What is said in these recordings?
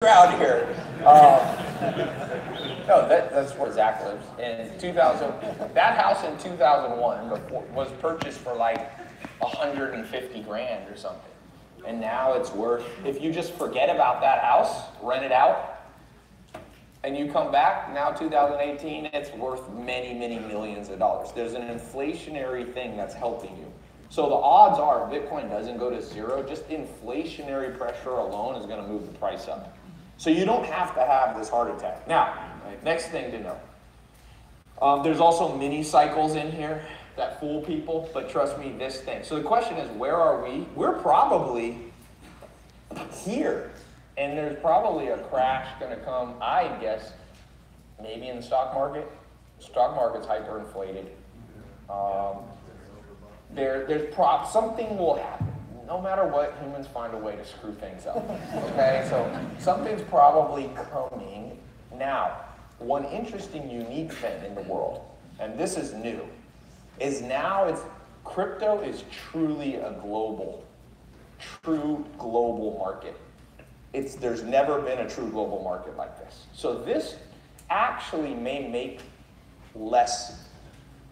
crowd here. No, that's where Zach lives. In 2000, that house in 2001 was purchased for like 150 grand or something. And now it's worth, if you just forget about that house, rent it out, and you come back, now 2018, it's worth many, many millions of dollars. There's an inflationary thing that's helping you. So the odds are Bitcoin doesn't go to zero, just inflationary pressure alone is going to move the price up. So you don't have to have this heart attack. Now, next thing to know. There's also mini cycles in here that fool people, but trust me, this thing. So the question is, where are we? We're probably here. And there's probably a crash going to come, I guess, maybe in the stock market. The stock market's hyperinflated. Something will happen. No matter what, humans find a way to screw things up. Okay, so something's probably coming. Now, one interesting, unique thing in the world, and this is new, is now crypto is truly a true global market. There's never been a true global market like this. So this actually may make less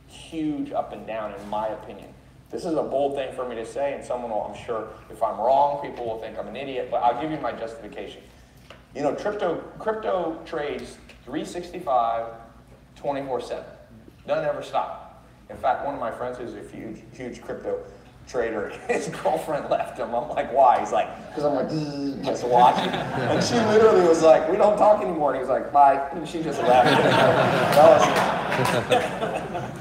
huge up and down, in my opinion. This is a bold thing for me to say, and someone will, I'm sure, if I'm wrong, people will think I'm an idiot, but I'll give you my justification. You know, crypto trades 365, 24/7. Doesn't ever stop. In fact, one of my friends who's a huge crypto trader, his girlfriend left him. I'm like, why? He's like, because I'm like, just watching. And she literally was like, we don't talk anymore. And he was like, bye. And she just left.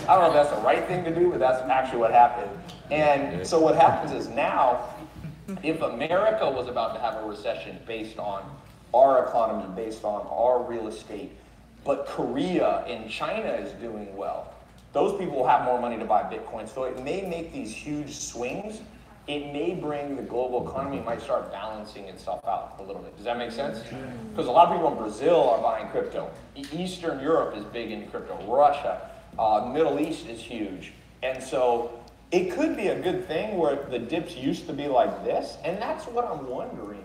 I don't know if that's the right thing to do, but that's actually what happened. And so what happens is now, if America was about to have a recession based on our economy, based on our real estate, but Korea and China is doing well, those people will have more money to buy Bitcoin. So it may make these huge swings. It may bring the global economy, might start balancing itself out a little bit. Does that make sense? Because a lot of people in Brazil are buying crypto. Eastern Europe is big into crypto. Russia, Middle East is huge. And so it could be a good thing where the dips used to be like this. And that's what I'm wondering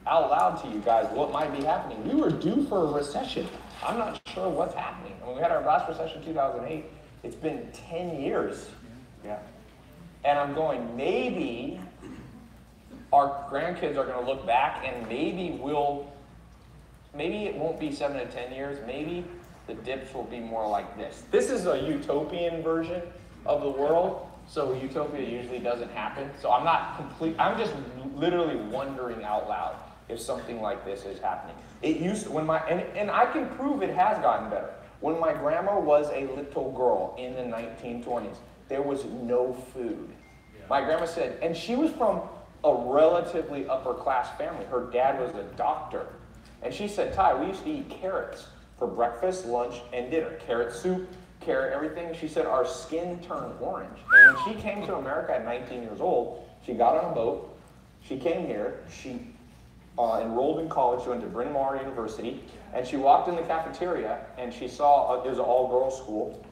out loud to you guys, what might be happening. We were due for a recession. I'm not sure what's happening. When we had our last recession in 2008, it's been 10 years. Yeah. And I'm going, maybe our grandkids are going to look back and maybe it won't be 7 to 10 years. Maybe the dips will be more like this. This is a utopian version of the world. So utopia usually doesn't happen. So I'm just literally wondering out loud if something like this is happening. It used to, and I can prove it has gotten better. When my grandma was a little girl in the 1920s, there was no food. My grandma said, and she was from a relatively upper class family. Her dad was a doctor. And she said, Tai, we used to eat carrots for breakfast, lunch, and dinner. Carrot soup, carrot everything. She said our skin turned orange. And when she came to America at 19 years old, she got on a boat. She came here. She enrolled in college. She went to Bryn Mawr University. And she walked in the cafeteria and she saw, it was an all-girls school.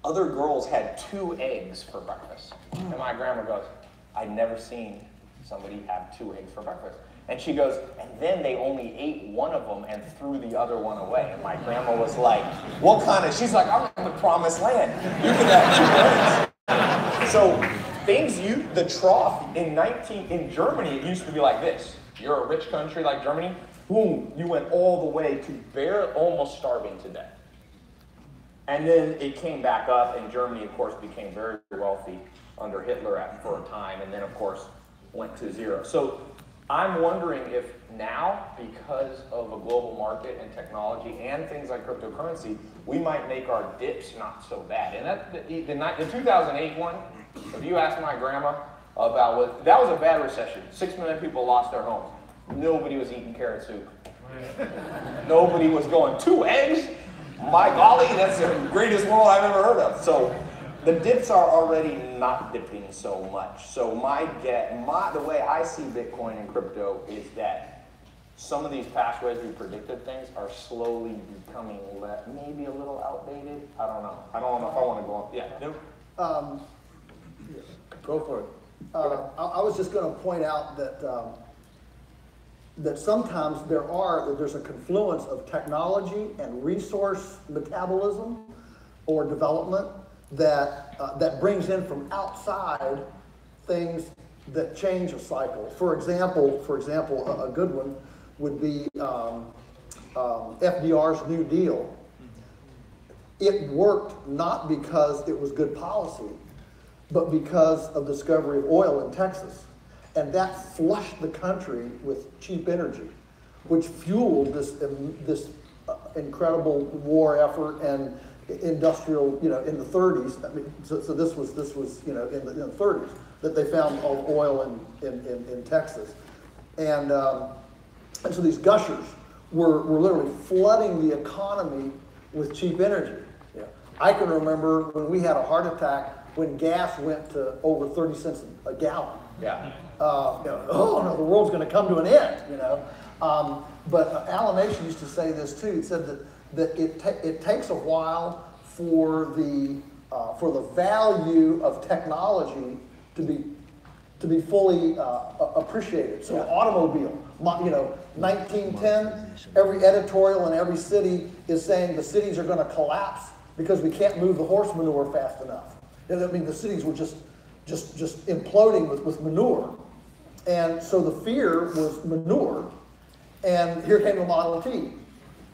Other girls had 2 eggs for breakfast. And my grandma goes, I'd never seen somebody have 2 eggs for breakfast. And she goes, and then they only ate one of them and threw the other one away. And my grandma was like, what kind of, she's like, I'm in the promised land. You can have 2 eggs. So the trough in Germany, it used to be like this. You're a rich country like Germany, boom, you went all the way to almost starving to death. And then it came back up, and Germany, of course, became very wealthy under Hitler for a time, and then, of course, went to zero. So I'm wondering if now, because of a global market and technology and things like cryptocurrency, we might make our dips not so bad. And the 2008 one, if you ask my grandma about that was a bad recession. 6 million people lost their homes. Nobody was eating carrot soup. Nobody was going, 2 eggs? My golly, that's the greatest world I've ever heard of. So the dips are already not dipping so much. So the way I see Bitcoin and crypto is that some of these past ways we predicted things are slowly becoming maybe a little outdated. I don't know. I don't know if I want to go on. Yeah. Go for it. I was just going to point out that that sometimes there's a confluence of technology and resource metabolism or development that brings in from outside things that change a cycle. For example, a good one would be FDR's New Deal. It worked not because it was good policy, but because of the discovery of oil in Texas. And that flushed the country with cheap energy, which fueled this incredible war effort and industrial, in the 30s. I mean, so this was in the 30s that they found all oil in Texas, and so these gushers were literally flooding the economy with cheap energy. Yeah. I can remember when we had a heart attack when gas went to over 30 cents a gallon. Yeah. Oh no, the world's going to come to an end. But Alan Nation used to say this too. He said that it takes a while for the value of technology to be fully appreciated. So, automobile, 1910, every editorial in every city is saying the cities are going to collapse because we can't move the horse manure fast enough. I mean, the cities were just imploding with manure. And so the fear was manure. And here came the Model T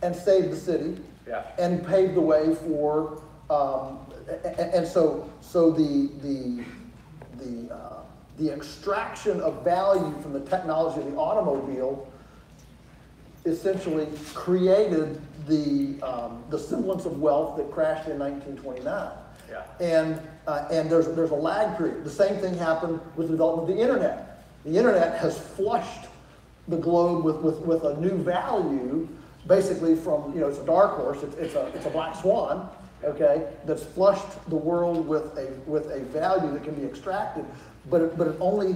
and saved the city. Yeah. And paved the way for, and so the extraction of value from the technology of the automobile essentially created the semblance of wealth that crashed in 1929. Yeah. And there's a lag period. The same thing happened with the development of the internet. The internet has flushed the globe with a new value, basically from, it's a dark horse, it's a black swan, okay, that's flushed the world with a value that can be extracted, but it only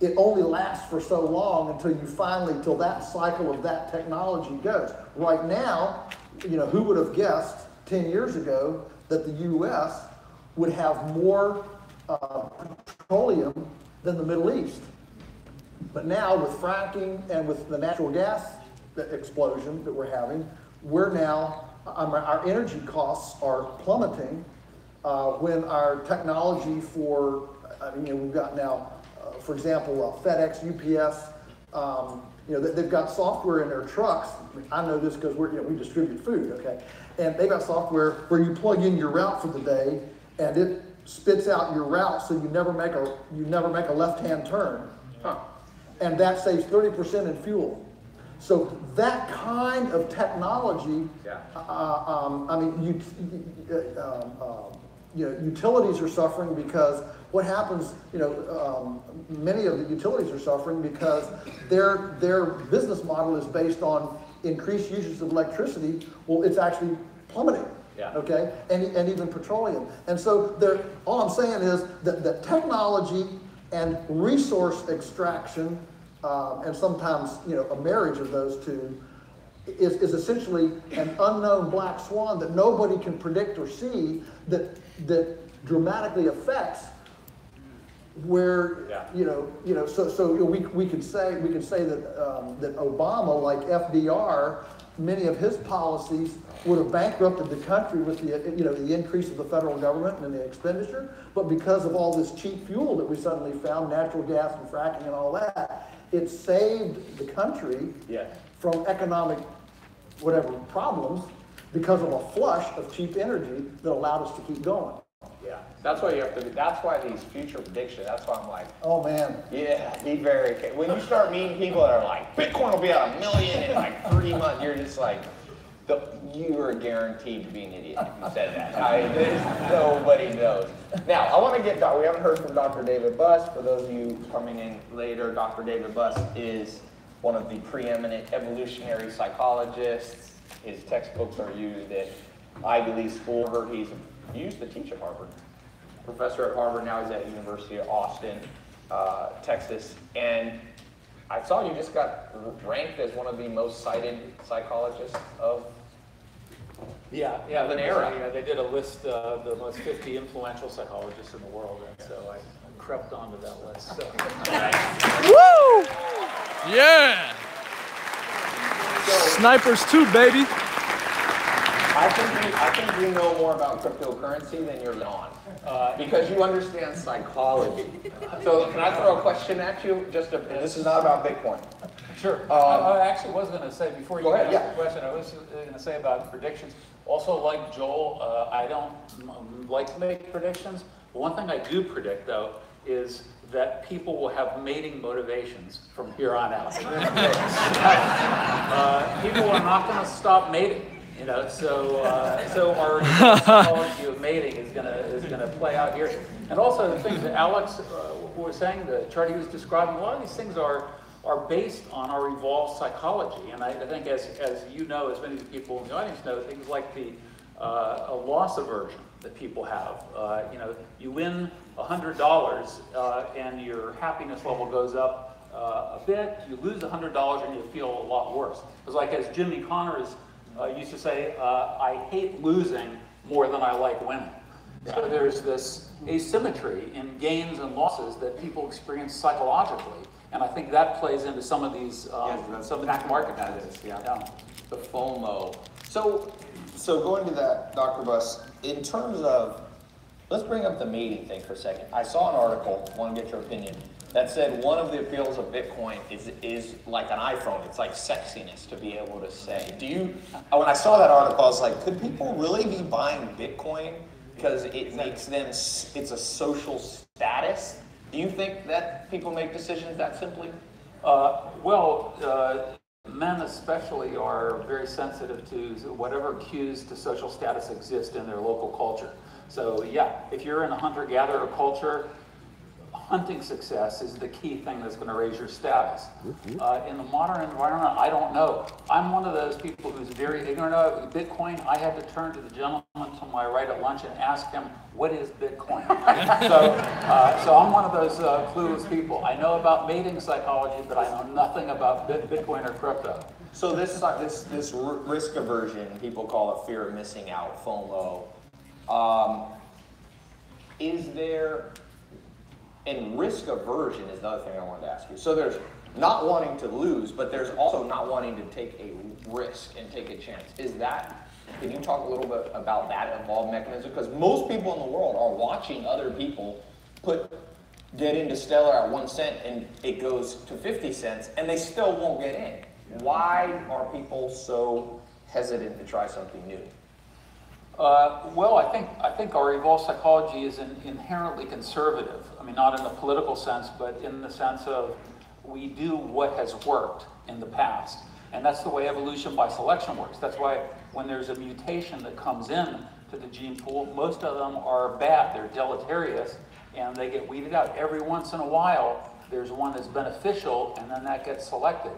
lasts for so long till that cycle of that technology goes. Right now, who would have guessed 10 years ago that the U.S. would have more petroleum than the Middle East? But now with fracking and with the natural gas explosion that we're having, our energy costs are plummeting when our technology we've got now, for example, FedEx, UPS, they've got software in their trucks. I know this because we distribute food, okay? And they've got software where you plug in your route for the day and it spits out your route so you never make a left-hand turn. Huh. And that saves 30% in fuel. So that kind of technology, utilities are suffering because what happens, many of the utilities are suffering because their business model is based on increased usage of electricity. Well, it's actually plummeting. Yeah. Okay, and even petroleum. And so all I'm saying is that technology and resource extraction, and sometimes a marriage of those two, is essentially an unknown black swan that nobody can predict or see that dramatically affects where So we could say that Obama, like FDR, many of his policies would have bankrupted the country with the increase of the federal government and the expenditure, but because of all this cheap fuel that we suddenly found, natural gas and fracking and all that, it saved the country from economic problems because of a flush of cheap energy that allowed us to keep going. Yeah, that's why you have to. That's why these future predictions. That's why I'm like, oh man. Yeah, be very careful. When you start meeting people that are like, Bitcoin will be at 1 million in like 3 months, you're just like, you are guaranteed to be an idiot if you said that. Nobody knows. Now, I want to we haven't heard from Dr. David Buss. For those of you coming in later, Dr. David Buss is one of the preeminent evolutionary psychologists. His textbooks are used at Ivy League school. He used to teach at Harvard. Professor at Harvard, now he's at University of Austin, Texas. And I saw you just got ranked as one of the most cited psychologists of an era. They did a list of the most 50 influential psychologists in the world, and so I crept onto that list. So. Woo! Yeah! Snipers too, baby. I think you know more about cryptocurrency than you're on, because you understand psychology. So can I throw a question at you? And this is not about Bitcoin. Sure. I actually was going to say, before you ask the question, I was going to say about predictions. Also, like Joel, I don't like to make predictions. One thing I do predict, though, is that people will have mating motivations from here on out. People are not going to stop mating. You know, so our psychology of mating is gonna play out here, and also the things that Alex was saying, the chart he was describing. A lot of these things are based on our evolved psychology, and I think as you know, as many of the people in the audience know, things like the a loss aversion that people have. You know, you win $100 and your happiness level goes up a bit. You lose $100 and you feel a lot worse. It's like, as Jimmy Connors used to say, I hate losing more than I like winning. So there's this asymmetry in gains and losses that people experience psychologically, and I think that plays into some of these some of the market trends. The FOMO. So going to that, Dr. Buss, in terms of, let's bring up the mating thing for a second. I saw an article, want to get your opinion, that said one of the appeals of Bitcoin is like an iPhone. It's like sexiness to be able to say. When I saw that article, I was like, could people really be buying Bitcoin because it makes them, it's a social status? Do you think that people make decisions that simply? Men especially are very sensitive to whatever cues to social status exist in their local culture. So yeah, if you're in a hunter-gatherer culture, hunting success is the key thing that's going to raise your status. In the modern environment, I don't know. I'm one of those people who's very ignorant of Bitcoin. I had to turn to the gentleman to my right at lunch and ask him, what is Bitcoin? So I'm one of those clueless people. I know about mating psychology, but I know nothing about Bitcoin or crypto. So this risk aversion, people call it fear of missing out, FOMO. Is there... And risk aversion is another thing I wanted to ask you. So there's not wanting to lose, but there's also not wanting to take a risk and take a chance. Can you talk a little bit about that evolved mechanism? Because most people in the world are watching other people get into Stellar at 1 cent and it goes to 50 cents and they still won't get in. Why are people so hesitant to try something new? I think our evolved psychology is inherently conservative. I mean, not in the political sense, but in the sense of we do what has worked in the past. And that's the way evolution by selection works. That's why when there's a mutation that comes in to the gene pool, most of them are bad. They're deleterious, and they get weeded out. Every once in a while, there's one that's beneficial, and then that gets selected.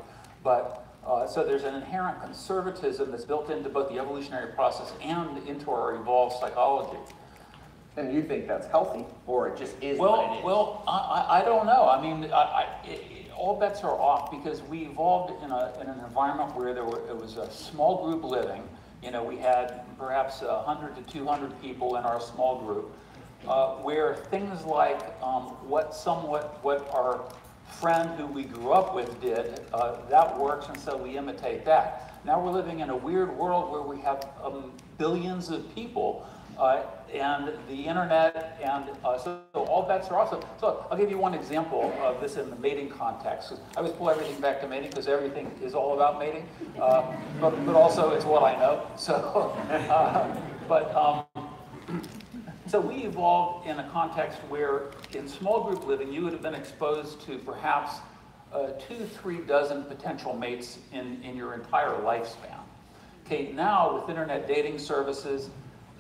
But so there's an inherent conservatism that's built into both the evolutionary process and into our evolved psychology. And you think that's healthy, or it just is what it is? Well, I don't know. I mean, all bets are off because we evolved in an environment where it was a small group living. You know, we had perhaps 100 to 200 people in our small group, where things like what our friend who we grew up with did, that works, and so we imitate that. Now we're living in a weird world where we have billions of people and the internet, and so all bets are off. So I'll give you one example of this in the mating context. I always pull everything back to mating because everything is all about mating, but also it's what I know. So, So we evolved in a context where in small group living, you would have been exposed to perhaps 2-3 dozen potential mates in your entire lifespan. Okay, now with internet dating services,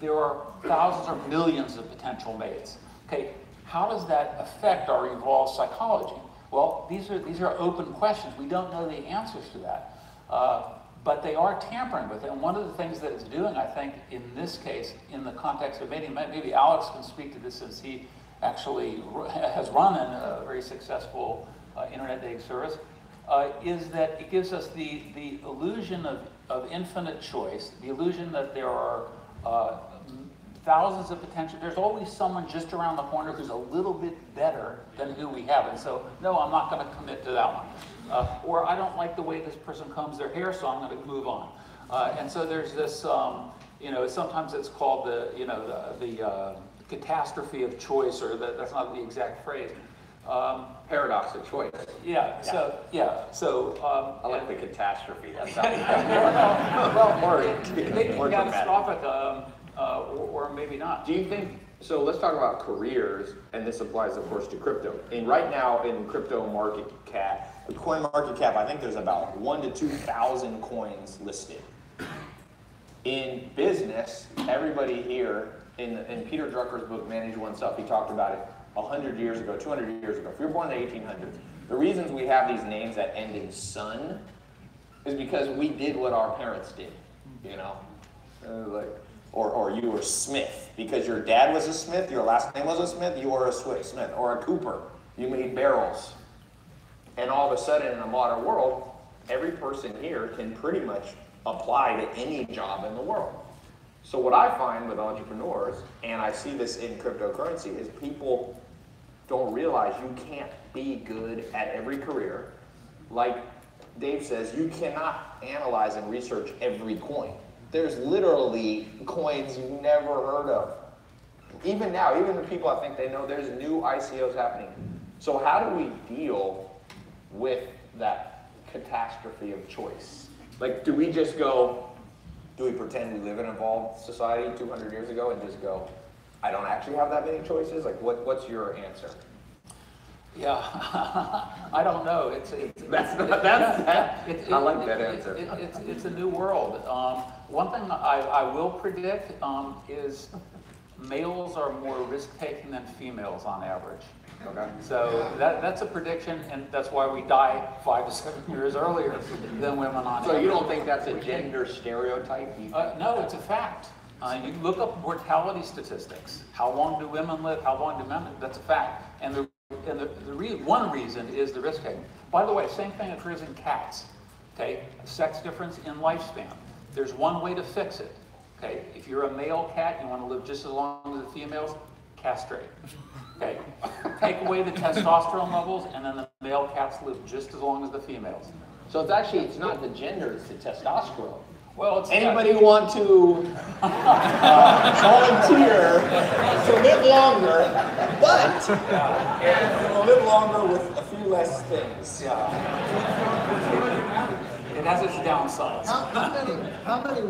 there are thousands or millions of potential mates. Okay, how does that affect our evolved psychology? Well, these are open questions. We don't know the answers to that. But they are tampering with it. And one of the things that it's doing, I think, in this case, in the context of mating, maybe Alex can speak to this since he actually has run a very successful internet dating service, is that it gives us the illusion of infinite choice, the illusion that there are thousands of potential. There's always someone just around the corner who's a little bit better than who we have. And so, no, I'm not going to commit to that one. or I don't like the way this person combs their hair, so I'm going to move on. And so there's this, sometimes it's called the catastrophe of choice, or that's not the exact phrase. Paradox of choice. Yeah. So I like the catastrophe. That sounds more catastrophic, or maybe not. Do you think? So let's talk about careers, and this applies, of course, to crypto. And right now in crypto market cap, the coin market cap, I think there's about 1,000 to 2,000 coins listed. In business, everybody here in Peter Drucker's book, Manage Oneself, he talked about it 100 years ago, 200 years ago. If you're born in the 1800s, the reasons we have these names that end in son is because we did what our parents did, or you were Smith because your dad was a Smith, your last name was a Smith, you were a Smith, or a Cooper, you made barrels. And all of a sudden in the modern world, every person here can pretty much apply to any job in the world. So what I find with entrepreneurs, and I see this in cryptocurrency, is people don't realize you can't be good at every career. Like Dave says, you cannot analyze and research every coin. There's literally coins you've never heard of. Even now, even the people I think they know, there's new ICOs happening. So how do we deal with that catastrophe of choice? Like, do we just go, do we pretend we live in an evolved society 200 years ago and just go, I don't actually have that many choices? Like, what's your answer? Yeah, I don't know. I like that answer. It's a new world. One thing I will predict is males are more risk-taking than females on average. Okay. So that's a prediction, and that's why we die 5 to 7 years earlier than women on average. So you don't think that's a gender stereotype? No, it's a fact. You look up mortality statistics. How long do women live? How long do men live? That's a fact. And one reason is the risk taking. By the way, same thing occurs in cats. Okay, sex difference in lifespan. There's one way to fix it. Okay, if you're a male cat, you want to live just as long as the females, castrate. Okay, take away the testosterone levels, and then the male cats live just as long as the females. So it's not the gender, it's the testosterone. Well, it's anybody want to volunteer to live longer, but and live longer with a few less things. It has its downsides. How many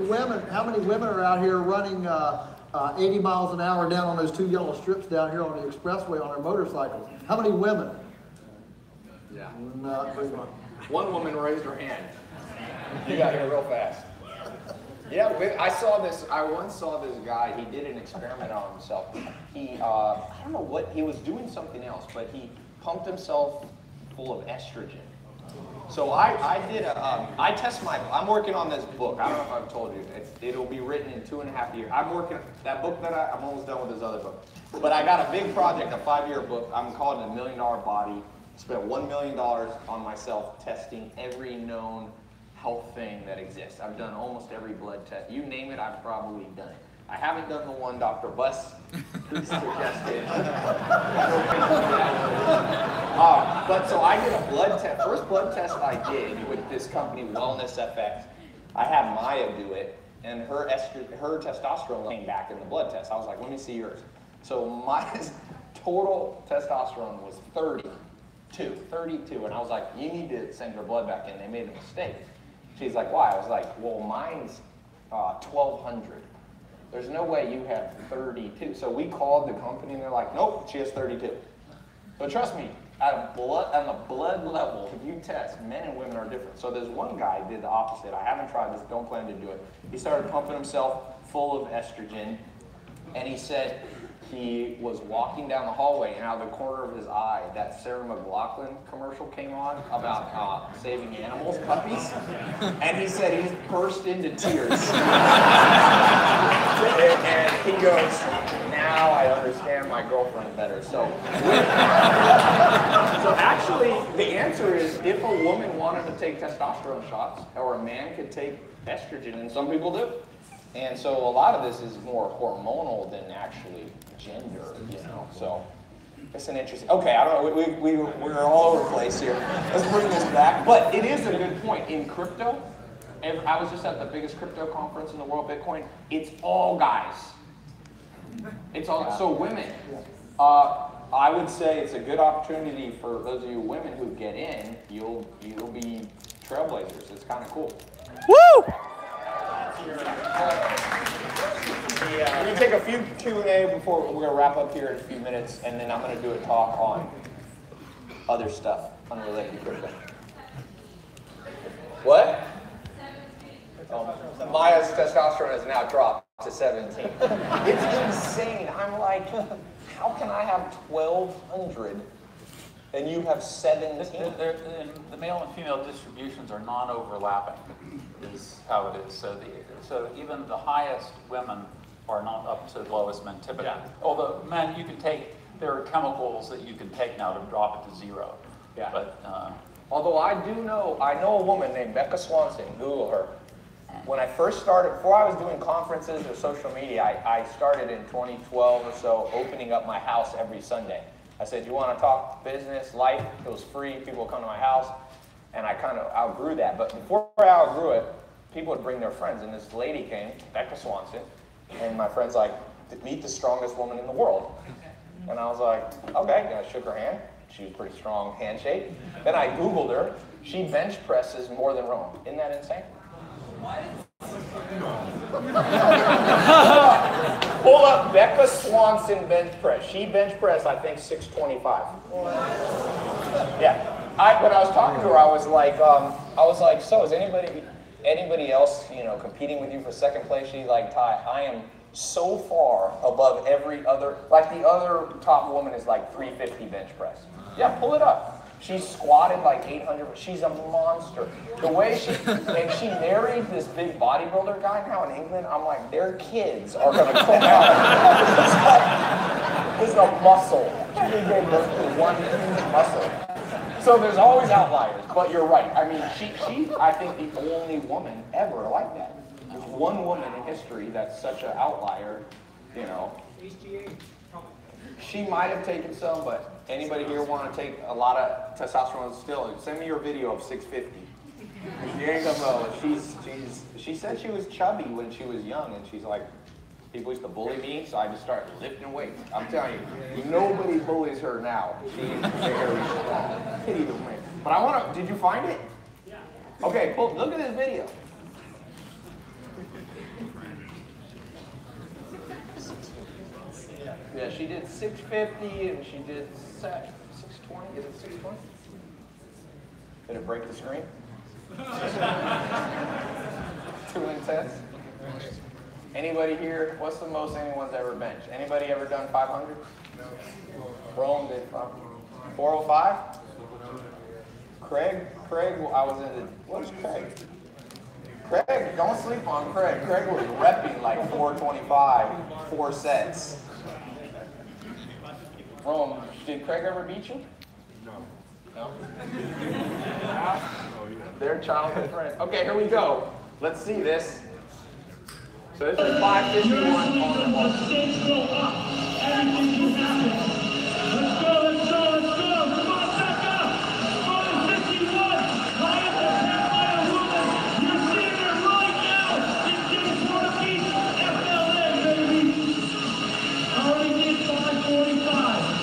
women are out here running 80 miles an hour down on those 2 yellow strips down here on the expressway on their motorcycles? How many women? Yeah. Not very much. One woman raised her hand. You got here real fast. Yeah, I once saw this guy, he did an experiment on himself. He, I don't know what, he was doing something else, but he pumped himself full of estrogen. So I test I'm working on this book. I don't know if I've told you. It'll be written in 2.5 years. That book I'm almost done with this other book. But I got a big project, a 5-year book. I'm calling it $1 Million Body. Spent $1 million on myself testing every known health thing that exists. I've done almost every blood test. You name it, I've probably done it. I haven't done the one Dr. Buss suggested. But so I did a blood test. First blood test I did with this company, Wellness FX. I had Maya do it, and her testosterone came back in the blood test. I was like, let me see yours. So my total testosterone was 32, and I was like, you need to send your blood back in. They made a mistake. She's like, why? I was like, well, mine's 1,200. There's no way you have 32. So we called the company, and they're like, nope, she has 32. But trust me, on the blood level, if you test, men and women are different. So there's one guy who did the opposite. I haven't tried this, don't plan to do it. He started pumping himself full of estrogen, and he said he was walking down the hallway, and out of the corner of his eye, that Sarah McLachlan commercial came on about saving animals, puppies, and he said he burst into tears. And he goes, now I understand my girlfriend better. So actually, the answer is if a woman wanted to take testosterone shots, or a man could take estrogen, and some people do. And so a lot of this is more hormonal than actually gender, So It's an interesting, okay, I don't know, we're all over the place here. Let's bring this back. But it is a good point. In crypto, I was just at the biggest crypto conference in the world, Bitcoin. It's all guys. It's all, so women. I would say it's a good opportunity for those of you women who get in. You'll be trailblazers. It's kind of cool. Woo! We're going to take a few Q&A before we're going to wrap up here in a few minutes, and then I'm going to do a talk on other stuff unrelated to crypto. What? Maya's testosterone has now dropped to 17. It's insane. I'm like, how can I have 1,200 and you have 17? The male and female distributions are non-overlapping, is how it is. So even the highest women are not up to the lowest men typically. Yeah. Although men, you can take, there are chemicals that you can take now to drop it to 0. Yeah. But although I know a woman named Becca Swanson. Google her. When I first started, before I was doing conferences or social media, I started in 2012 or so, opening up my house every Sunday. I said, you want to talk business, life? It was free. People would come to my house. And I kind of outgrew that. But before I outgrew it, people would bring their friends. And this lady came, Becca Swanson. And my friend's like, meet the strongest woman in the world. And I was like, okay. And I shook her hand. She was a pretty strong handshake. Then I Googled her. She bench presses more than Rome. Isn't that insane? Pull up Becca Swanson bench press. She bench pressed, I think, 625. Yeah. When I was talking to her, I was like, so is anybody else, competing with you for second place? She's like, Tai, I am so far above every other, like the other top woman is like 350 bench press. Yeah, pull it up. She squatted like 800. She's a monster. The way she married this big bodybuilder guy now in England. I'm like, their kids are gonna come out. This is a muscle. She gave birth to one huge muscle. So there's always outliers, but you're right. I mean, she's I think the only woman ever like that. There's one woman in history that's such an outlier, She might have taken some, but anybody here want to take a lot of testosterone still? Send me your video of 650. She ain't gonna know. She said she was chubby when she was young, and she's like, people used to bully me, so I just started lifting weights. I'm telling you, nobody bullies her now. She's very strong. Pity the way. But did you find it? Yeah. Okay, cool. Look at this video. Yeah, she did 650 and she did 620. Is it 620? Did it break the screen? Too intense. Anybody here? What's the most anyone's ever benched? Anybody ever done 500? No. Rome did 405. Craig, I was in the. What's Craig? Craig, don't sleep on Craig. Craig was repping like 425, 4 sets. Rome, did Craig ever beat you? No. Their childhood friend. Okay, here we go. Let's see this. So this is 551 on the ball. Let's go. Come on, Becca. 551. Lion the Sapphire woman. You're seeing her right now. It's just for a piece. FLA, baby. Already did 545.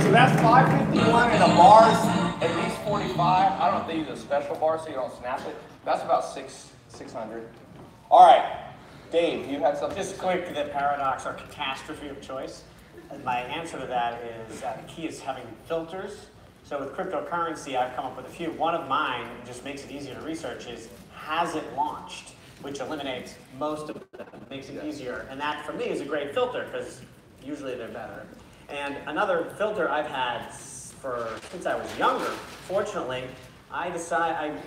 So that's 551 and the bar's at least 45. I don't know if they use a special bar so you don't snap it. That's about 600. All right, Dave, you had something. Just quick, the paradox or catastrophe of choice. My answer to that is the key is having filters. So with cryptocurrency, I've come up with a few. One of mine, just makes it easier to research, is has it launched, which eliminates most of them, makes it easier. And that, for me, is a great filter, because usually they're better. And another filter I've had since I was younger, fortunately, I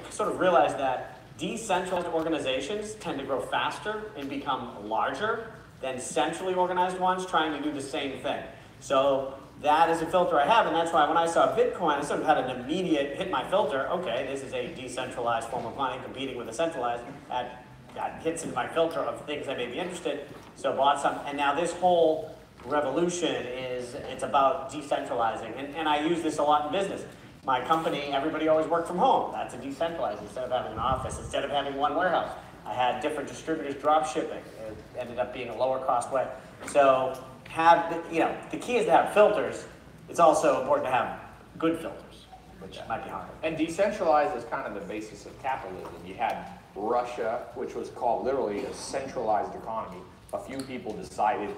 sort of realized that decentralized organizations tend to grow faster and become larger than centrally organized ones trying to do the same thing. So that is a filter I have, and that's why when I saw Bitcoin, I sort of had an immediate hit my filter. Okay, this is a decentralized form of money competing with a centralized. That hits into my filter of things I may be interested. So bought some, and now this whole revolution it's about decentralizing, and I use this a lot in business. My company, everybody always worked from home. That's a decentralized instead of having an office, instead of having one warehouse. I had different distributors drop shipping. It ended up being a lower cost way. So the key is to have filters. It's also important to have good filters, which might be harder. And decentralized is kind of the basis of capitalism. You had Russia, which was called literally a centralized economy. A few people decided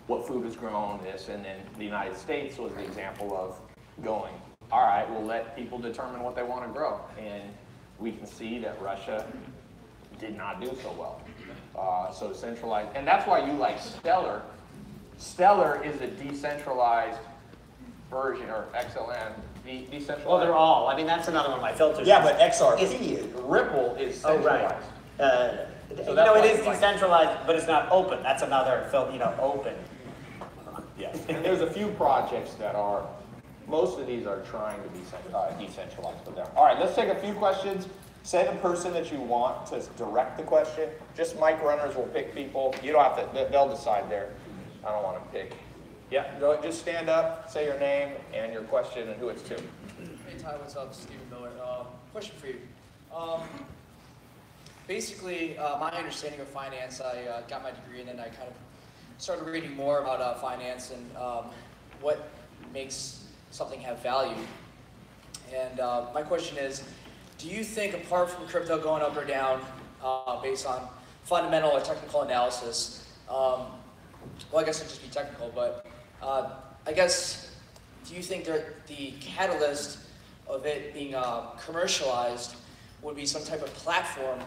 what food was grown, this, and then the United States was the example of going, all right, we'll let people determine what they want to grow. And we can see that Russia did not do so well. So centralized, and that's why you like Stellar. Stellar is a decentralized version, or XLM, decentralized. Well, they're all. I mean, that's another one of my filters. Yeah, but XRP, Ripple is centralized. Oh, right. So it is decentralized, but it's not open. That's another filter, open. Yeah, and there's a few projects that are, most of these are trying to be decentralized with them. All right, let's take a few questions. Say the person that you want to direct the question. Just mic runners will pick people. You don't have to, they'll decide there. I don't want to pick. Yeah, go, just stand up, say your name and your question and who it's to. Hey Tai, what's up? Stephen Miller. Question for you. Basically, my understanding of finance, I got my degree and then I kind of started reading more about finance and what makes something have value. And my question is, do you think apart from crypto going up or down based on fundamental or technical analysis, well, I guess it'd just be technical, but I guess, do you think that the catalyst of it being commercialized would be some type of platform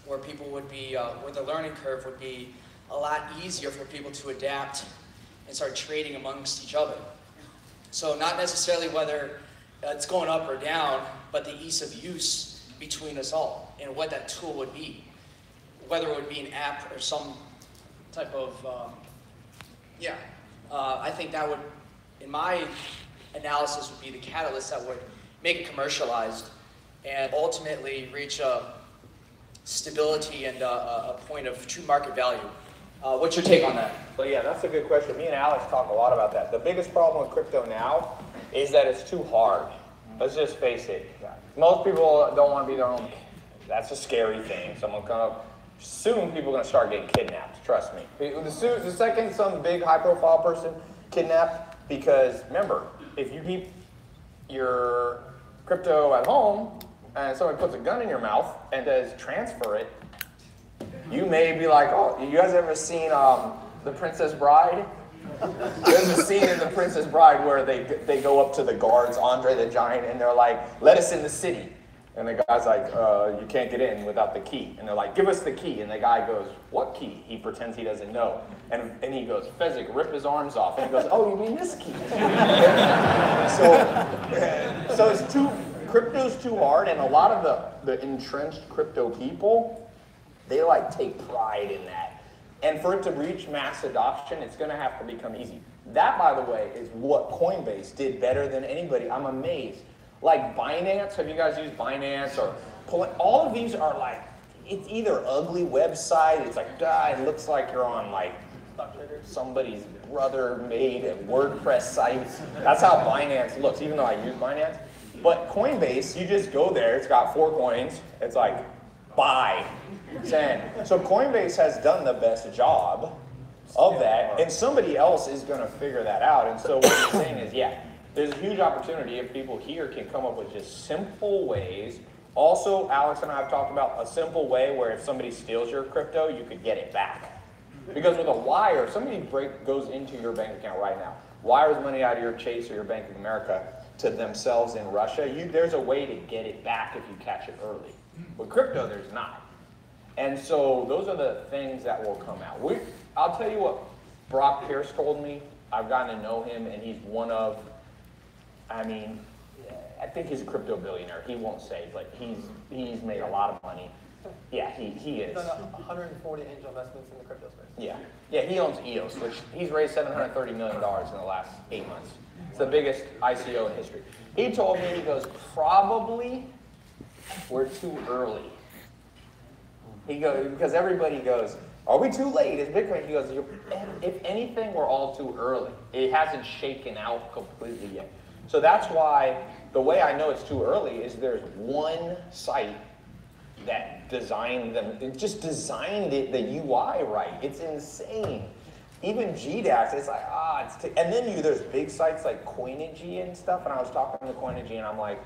where people would be, where the learning curve would be a lot easier for people to adapt and start trading amongst each other? So not necessarily whether it's going up or down, but the ease of use between us all and what that tool would be. Whether it would be an app or some type of, I think that would, in my analysis, would be the catalyst that would make it commercialized and ultimately reach a stability and a point of true market value. What's your take on that? Well, yeah, that's a good question. Me and Alex talk a lot about that. The biggest problem with crypto now is that it's too hard. Let's just face it. Most people don't want to be their own. That's a scary thing. Soon people are going to start getting kidnapped. Trust me. The second some big high-profile person kidnapped, because remember, if you keep your crypto at home and somebody puts a gun in your mouth and says transfer it, you may be like, oh, you guys ever seen The Princess Bride? There's a scene in The Princess Bride where they go up to the guards, Andre the Giant, and they're like, let us in the city. And the guy's like, you can't get in without the key. And they're like, give us the key. And the guy goes, what key? He pretends he doesn't know. And he goes, Fezzik, rip his arms off. And he goes, oh, you mean this key? So it's crypto's too hard, and a lot of the entrenched crypto people, they like take pride in that. And for it to reach mass adoption, it's going to have to become easy. That, by the way, is what Coinbase did better than anybody. I'm amazed. Like Binance, have you guys used Binance? Or all of these are like, it's either ugly website, it's like, it looks like you're on like somebody's brother made a WordPress site. That's how Binance looks, even though I use Binance. But Coinbase, you just go there, it's got 4 coins, it's like, buy, 10. So Coinbase has done the best job of that, and somebody else is going to figure that out. And so what you're saying is, yeah, there's a huge opportunity if people here can come up with just simple ways. Also, Alex and I have talked about a simple way where if somebody steals your crypto, you could get it back. Because with a wire, if somebody goes into your bank account right now, wires money out of your Chase or your Bank of America to themselves in Russia, there's a way to get it back if you catch it early. With crypto, there's not. And so those are the things that will come out. I'll tell you what Brock Pierce told me. I've gotten to know him, and he's one of, I think he's a crypto billionaire. He won't say, but he's made a lot of money. Yeah, he is. He's done 140 angel investments in the crypto space. Yeah, he owns EOS, which he's raised $730 million in the last 8 months. It's the biggest ICO in history. He told me, he goes, probably we're too early. He goes, because everybody goes, are we too late? Is Bitcoin? He goes, if anything, we're all too early. It hasn't shaken out completely yet. So that's why the way I know it's too early is there's one site that designed them, it just designed it, the UI right. It's insane. Even GDAX, it's like, and then there's big sites like Coinigy and stuff, and I was talking to Coinigy and I'm like,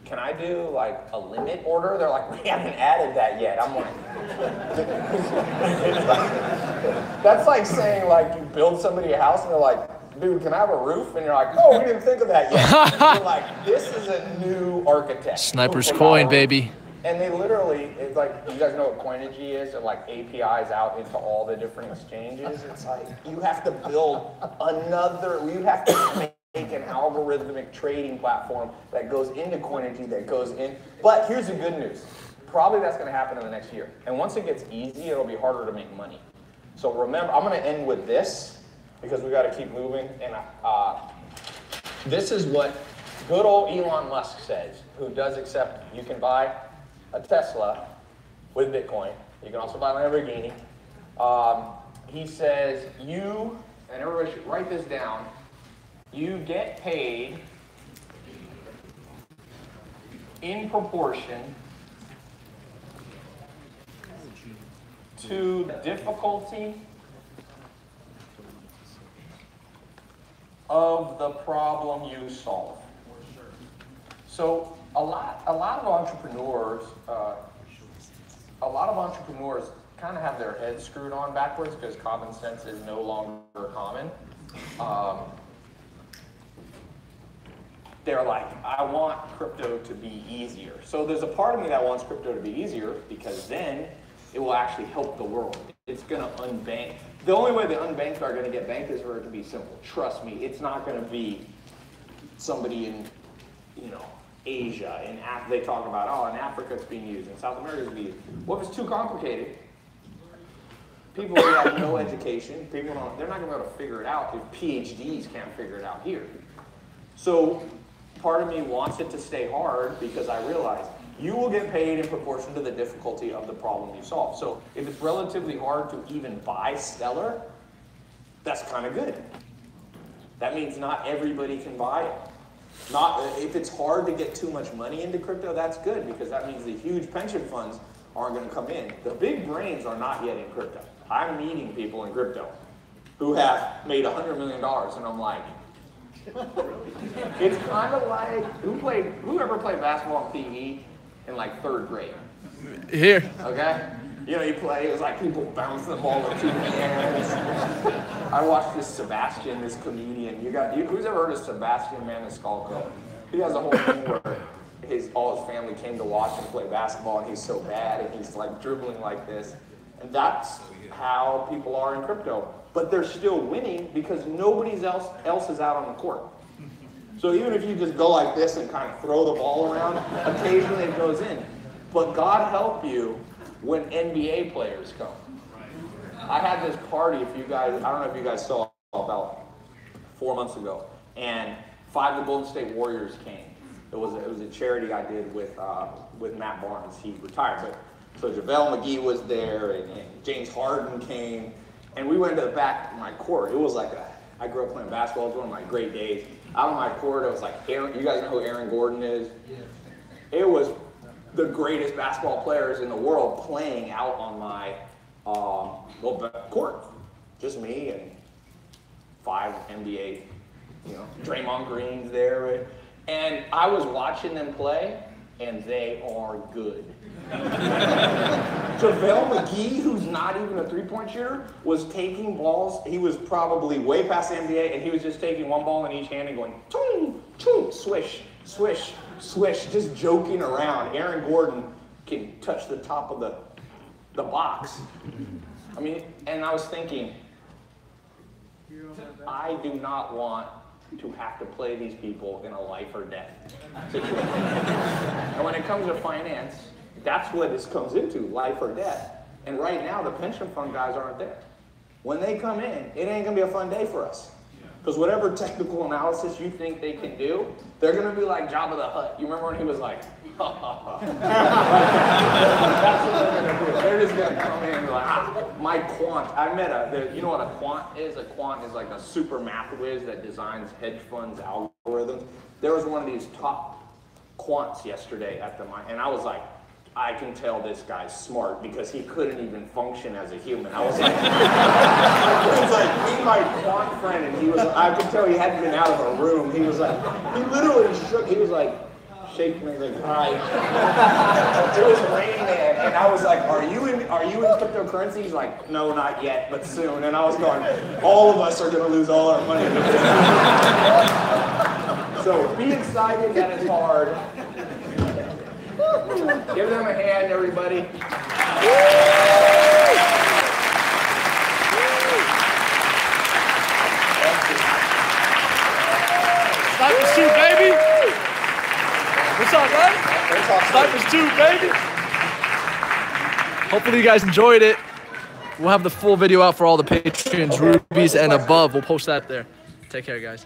can I do like a limit order? They're like, we haven't added that yet. I'm like, that's like saying like you build somebody a house and they're like, dude, can I have a roof? And you're like, oh, we didn't think of that yet. You're like, this is a new architect. Sniper's coin, baby. And they literally, it's like, you guys know what Coinigy is? It like APIs out into all the different exchanges. It's like, you have to build you have to make an algorithmic trading platform that goes into Coinigy, that goes in. But here's the good news. Probably that's going to happen in the next year. And once it gets easy, it'll be harder to make money. So remember, I'm going to end with this because we got to keep moving. And this is what good old Elon Musk says, who does accept you can buy a Tesla with Bitcoin. You can also buy a Lamborghini. He says and everybody should write this down, you get paid in proportion to the difficulty of the problem you solve. So a lot of entrepreneurs kind of have their heads screwed on backwards because common sense is no longer common. They're like, I want crypto to be easier. So there's a part of me that wants crypto to be easier because then it will actually help the world. It's going to unbank. The only way the unbanked are going to get banked is for it to be simple. Trust me, it's not going to be somebody in, Asia, they talk about, in Africa it's being used, in South America it's being used. Well, if it's too complicated, people who have no education, they're not going to be able to figure it out if PhDs can't figure it out here. So part of me wants it to stay hard because I realize you will get paid in proportion to the difficulty of the problem you solve. So if it's relatively hard to even buy Stellar, that's kind of good. That means not everybody can buy it. If it's hard to get too much money into crypto, that's good because that means the huge pension funds aren't going to come in. The big brains are not yet in crypto. I'm meeting people in crypto who have made $100 million, and I'm like, it's kind of like, who ever played basketball in PE in like 3rd grade? Here. Okay? You play, it was like people bounce the ball with 2 hands. I watched this Sebastian, this comedian. Who's ever heard of Sebastian Maniscalco? He has a whole thing where all his family came to watch him play basketball, and he's so bad, and he's like dribbling like this. And that's how people are in crypto. But they're still winning because nobody else is out on the court. So even if you just go like this and kind of throw the ball around, occasionally it goes in. But God help you when NBA players come. I had this party, I don't know if you guys saw about 4 months ago, and 5 of the Golden State Warriors came. It was a charity I did with Matt Barnes. He retired, so JaVale McGee was there, and James Harden came, and we went to the back of my court. It was like I grew up playing basketball. It was one of my great days. Out on my court, it was like you guys know who Aaron Gordon is? Yeah. It was the greatest basketball players in the world playing out on my court. Just me and 5 NBA, Draymond Green's there. And I was watching them play, and they are good. JaVale McGee, who's not even a three-point shooter, was taking balls. He was probably way past the NBA, and he was just taking one ball in each hand and going, toom, toom, swish, swish, swish, just joking around. Aaron Gordon can touch the top of the box. And I was thinking, I do not want to have to play these people in a life or death situation. And when it comes to finance, that's what this comes into, life or death. And right now, the pension fund guys aren't there. When they come in, it ain't gonna be a fun day for us. Because whatever technical analysis you think they can do, they're gonna be like Jabba the Hutt. You remember when he was like, ha ha ha. That's what they're gonna do. They're just gonna come in and be like, my quant. I met you know what a quant is? A quant is like a super math whiz that designs hedge funds algorithms. There was one of these top quants yesterday at the mine, and I was like, I can tell this guy's smart because he couldn't even function as a human. I was like, he was like, be my quant friend, and he was, I could tell he hadn't been out of a room. He was like, he literally shook, he was like, shaking me like, hi. It was raining, and I was like, are you in cryptocurrency? He's like, no, not yet, but soon. And I was going, all of us are gonna lose all our money. So be excited that it's hard. Give them a hand, everybody. Snipers 2, baby. What's up, man? Snipers 2, baby. Hopefully you guys enjoyed it. We'll have the full video out for all the patrons, rubies, and above. We'll post that there. Take care, guys.